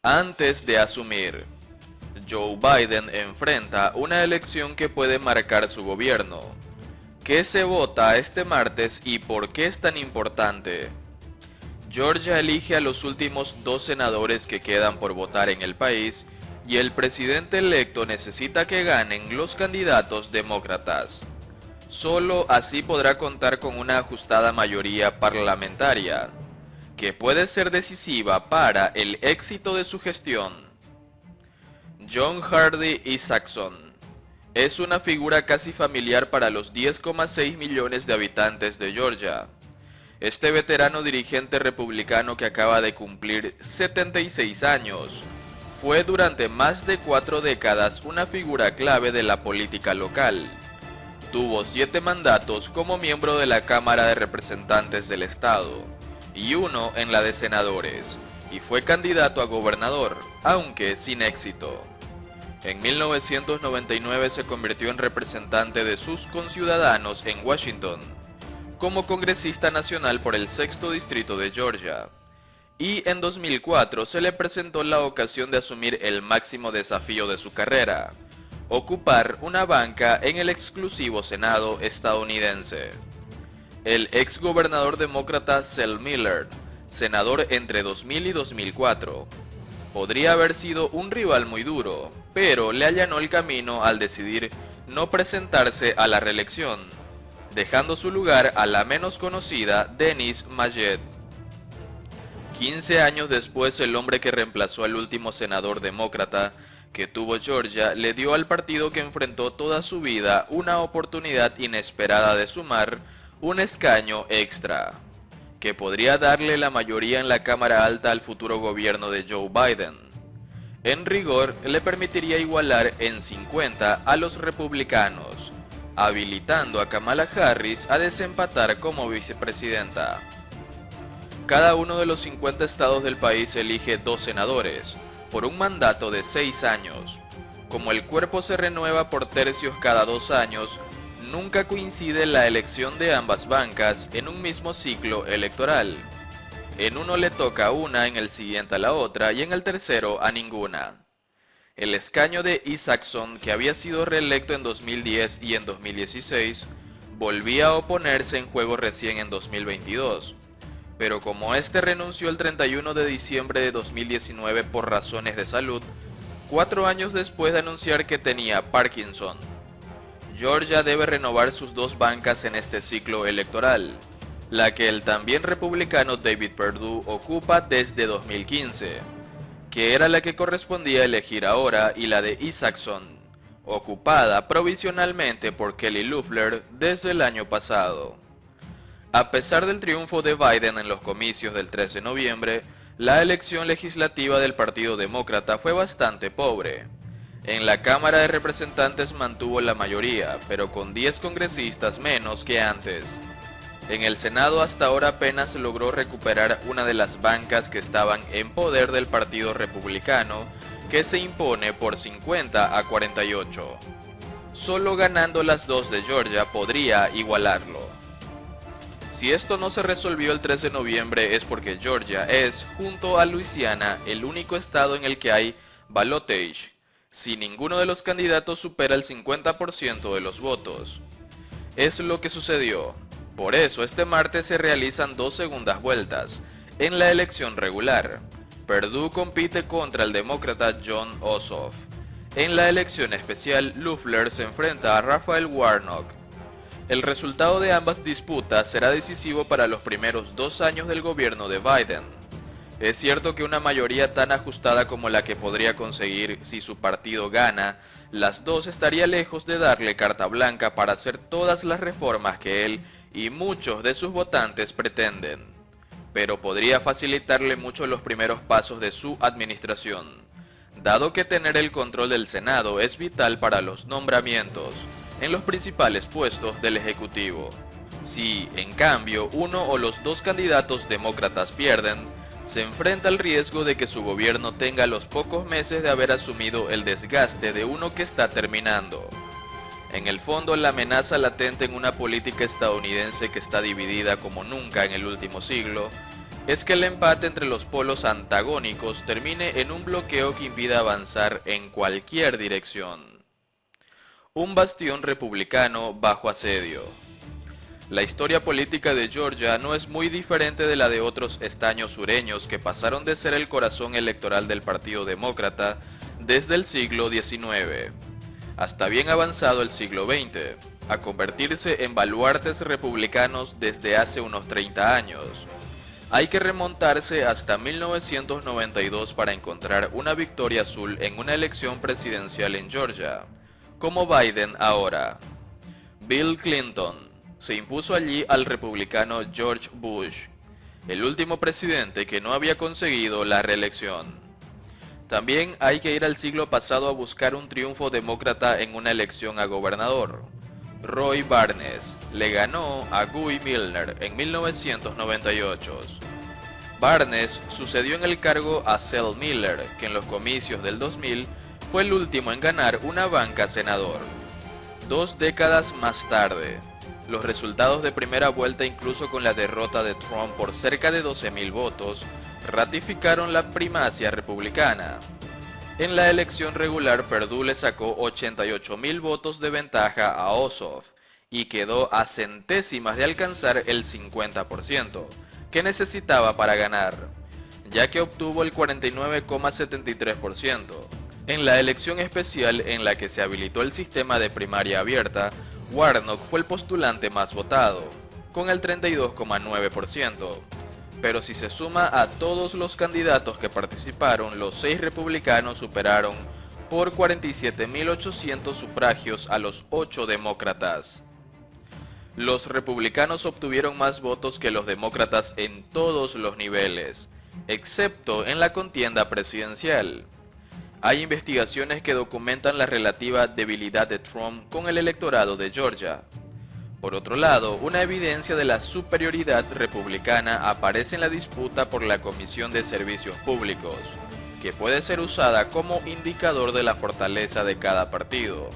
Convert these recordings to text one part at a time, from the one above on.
Antes de asumir, Joe Biden enfrenta una elección que puede marcar su gobierno. ¿Qué se vota este martes y por qué es tan importante? Georgia elige a los últimos 2 senadores que quedan por votar en el país y el presidente electo necesita que ganen los candidatos demócratas. Solo así podrá contar con una ajustada mayoría parlamentaria, que puede ser decisiva para el éxito de su gestión. John Hardy Isakson es una figura casi familiar para los 10,6 millones de habitantes de Georgia. Este veterano dirigente republicano que acaba de cumplir 76 años, fue durante más de 4 décadas una figura clave de la política local. Tuvo 7 mandatos como miembro de la Cámara de Representantes del Estado y 1 en la de senadores, y fue candidato a gobernador, aunque sin éxito. En 1999 se convirtió en representante de sus conciudadanos en Washington, como congresista nacional por el 6º distrito de Georgia, y en 2004 se le presentó la ocasión de asumir el máximo desafío de su carrera, ocupar una banca en el exclusivo Senado estadounidense. El ex gobernador demócrata Zell Miller, senador entre 2000 y 2004, podría haber sido un rival muy duro, pero le allanó el camino al decidir no presentarse a la reelección, dejando su lugar a la menos conocida Denise Majette. 15 años después, el hombre que reemplazó al último senador demócrata que tuvo Georgia le dio al partido que enfrentó toda su vida una oportunidad inesperada de sumar un escaño extra, que podría darle la mayoría en la Cámara Alta al futuro gobierno de Joe Biden. En rigor, le permitiría igualar en 50 a los republicanos, habilitando a Kamala Harris a desempatar como vicepresidenta. Cada uno de los 50 estados del país elige 2 senadores, por un mandato de 6 años. Como el cuerpo se renueva por tercios cada 2 años, nunca coincide la elección de ambas bancas en un mismo ciclo electoral. En uno le toca una, en el siguiente a la otra y en el tercero a ninguna. El escaño de Isakson, que había sido reelecto en 2010 y en 2016, volvía a oponerse en juego recién en 2022. Pero como este renunció el 31 de diciembre de 2019 por razones de salud, 4 años después de anunciar que tenía Parkinson, Georgia debe renovar sus 2 bancas en este ciclo electoral, la que el también republicano David Perdue ocupa desde 2015, que era la que correspondía elegir ahora, y la de Isakson, ocupada provisionalmente por Kelly Loeffler desde el año pasado. A pesar del triunfo de Biden en los comicios del 13 de noviembre, la elección legislativa del Partido Demócrata fue bastante pobre. En la Cámara de Representantes mantuvo la mayoría, pero con 10 congresistas menos que antes. En el Senado hasta ahora apenas logró recuperar una de las bancas que estaban en poder del Partido Republicano, que se impone por 50 a 48. Solo ganando las 2 de Georgia podría igualarlo. Si esto no se resolvió el 13 de noviembre es porque Georgia es, junto a Luisiana, el único estado en el que hay ballotage, si ninguno de los candidatos supera el 50% de los votos. Es lo que sucedió. Por eso este martes se realizan 2 segundas vueltas. En la elección regular, Perdue compite contra el demócrata Jon Ossoff. En la elección especial, Loeffler se enfrenta a Raphael Warnock. El resultado de ambas disputas será decisivo para los primeros 2 años del gobierno de Biden. Es cierto que una mayoría tan ajustada como la que podría conseguir si su partido gana, las 2 estaría lejos de darle carta blanca para hacer todas las reformas que él y muchos de sus votantes pretenden, pero podría facilitarle mucho los primeros pasos de su administración, dado que tener el control del Senado es vital para los nombramientos en los principales puestos del Ejecutivo. Si, en cambio, uno o los 2 candidatos demócratas pierden, se enfrenta al riesgo de que su gobierno tenga los pocos meses de haber asumido el desgaste de uno que está terminando. En el fondo, la amenaza latente en una política estadounidense que está dividida como nunca en el último siglo es que el empate entre los polos antagónicos termine en un bloqueo que impida avanzar en cualquier dirección. Un bastión republicano bajo asedio. La historia política de Georgia no es muy diferente de la de otros estados sureños que pasaron de ser el corazón electoral del Partido Demócrata desde el siglo XIX, hasta bien avanzado el siglo XX, a convertirse en baluartes republicanos desde hace unos 30 años. Hay que remontarse hasta 1992 para encontrar una victoria azul en una elección presidencial en Georgia, como Biden ahora. Bill Clinton se impuso allí al republicano George Bush, el último presidente que no había conseguido la reelección. También hay que ir al siglo pasado a buscar un triunfo demócrata en una elección a gobernador. Roy Barnes le ganó a Guy Milner en 1998. Barnes sucedió en el cargo a Zell Miller, que en los comicios del 2000 fue el último en ganar una banca senador. 2 décadas más tarde, los resultados de primera vuelta, incluso con la derrota de Trump por cerca de 12.000 votos, ratificaron la primacia republicana. En la elección regular, Perdue le sacó 88.000 votos de ventaja a Ossoff y quedó a centésimas de alcanzar el 50%, que necesitaba para ganar, ya que obtuvo el 49,73%. En la elección especial en la que se habilitó el sistema de primaria abierta, Warnock fue el postulante más votado, con el 32,9%. Pero si se suma a todos los candidatos que participaron, los 6 republicanos superaron por 47.800 sufragios a los 8 demócratas. Los republicanos obtuvieron más votos que los demócratas en todos los niveles, excepto en la contienda presidencial. Hay investigaciones que documentan la relativa debilidad de Trump con el electorado de Georgia. Por otro lado, una evidencia de la superioridad republicana aparece en la disputa por la Comisión de Servicios Públicos, que puede ser usada como indicador de la fortaleza de cada partido.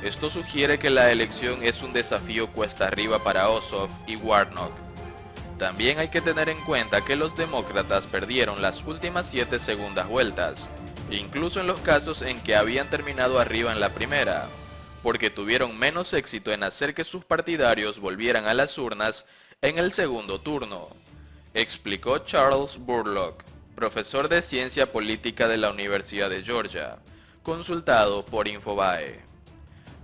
Esto sugiere que la elección es un desafío cuesta arriba para Ossoff y Warnock. También hay que tener en cuenta que los demócratas perdieron las últimas 7 segundas vueltas, incluso en los casos en que habían terminado arriba en la primera, porque tuvieron menos éxito en hacer que sus partidarios volvieran a las urnas en el segundo turno, explicó Charles Burlock, profesor de ciencia política de la Universidad de Georgia, consultado por Infobae.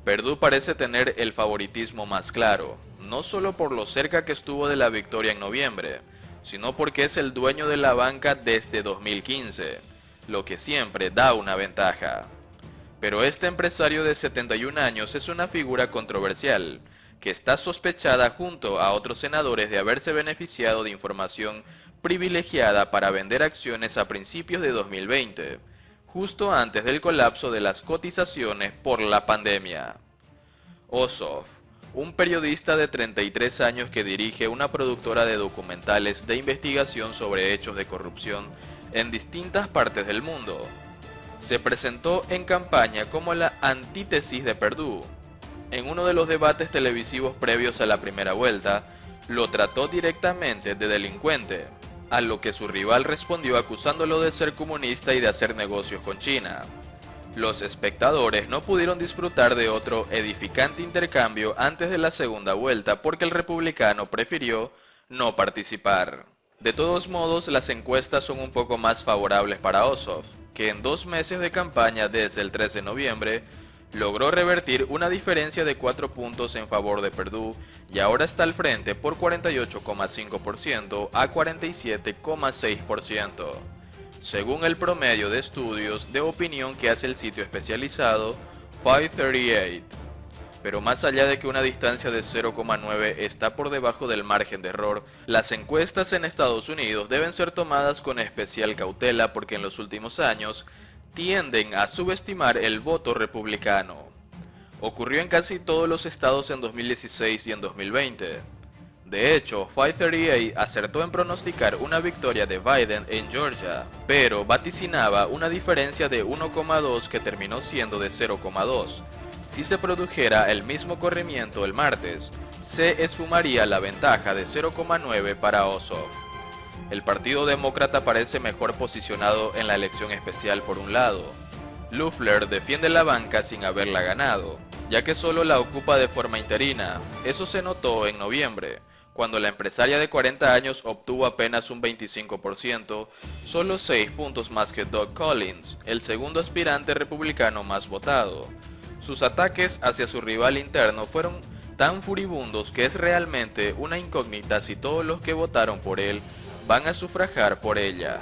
Perdue parece tener el favoritismo más claro, no solo por lo cerca que estuvo de la victoria en noviembre, sino porque es el dueño de la banca desde 2015, lo que siempre da una ventaja. Pero este empresario de 71 años es una figura controversial, que está sospechada junto a otros senadores de haberse beneficiado de información privilegiada para vender acciones a principios de 2020, justo antes del colapso de las cotizaciones por la pandemia. Ossoff, un periodista de 33 años que dirige una productora de documentales de investigación sobre hechos de corrupción en distintas partes del mundo, se presentó en campaña como la antítesis de Perdue. En uno de los debates televisivos previos a la primera vuelta, lo trató directamente de delincuente, a lo que su rival respondió acusándolo de ser comunista y de hacer negocios con China. Los espectadores no pudieron disfrutar de otro edificante intercambio antes de la segunda vuelta porque el republicano prefirió no participar. De todos modos, las encuestas son un poco más favorables para Ossoff, que en 2 meses de campaña desde el 13 de noviembre logró revertir una diferencia de 4 puntos en favor de Perdue y ahora está al frente por 48,5% a 47,6%, según el promedio de estudios de opinión que hace el sitio especializado 538. Pero más allá de que una distancia de 0,9 está por debajo del margen de error, las encuestas en Estados Unidos deben ser tomadas con especial cautela porque en los últimos años tienden a subestimar el voto republicano. Ocurrió en casi todos los estados en 2016 y en 2020. De hecho, 538 acertó en pronosticar una victoria de Biden en Georgia, pero vaticinaba una diferencia de 1,2 que terminó siendo de 0,2. Si se produjera el mismo corrimiento el martes, se esfumaría la ventaja de 0,9 para Ossoff. El Partido Demócrata parece mejor posicionado en la elección especial por un lado. Loeffler defiende la banca sin haberla ganado, ya que solo la ocupa de forma interina. Eso se notó en noviembre, cuando la empresaria de 40 años obtuvo apenas un 25%, solo 6 puntos más que Doug Collins, el segundo aspirante republicano más votado. Sus ataques hacia su rival interno fueron tan furibundos que es realmente una incógnita si todos los que votaron por él van a sufragar por ella.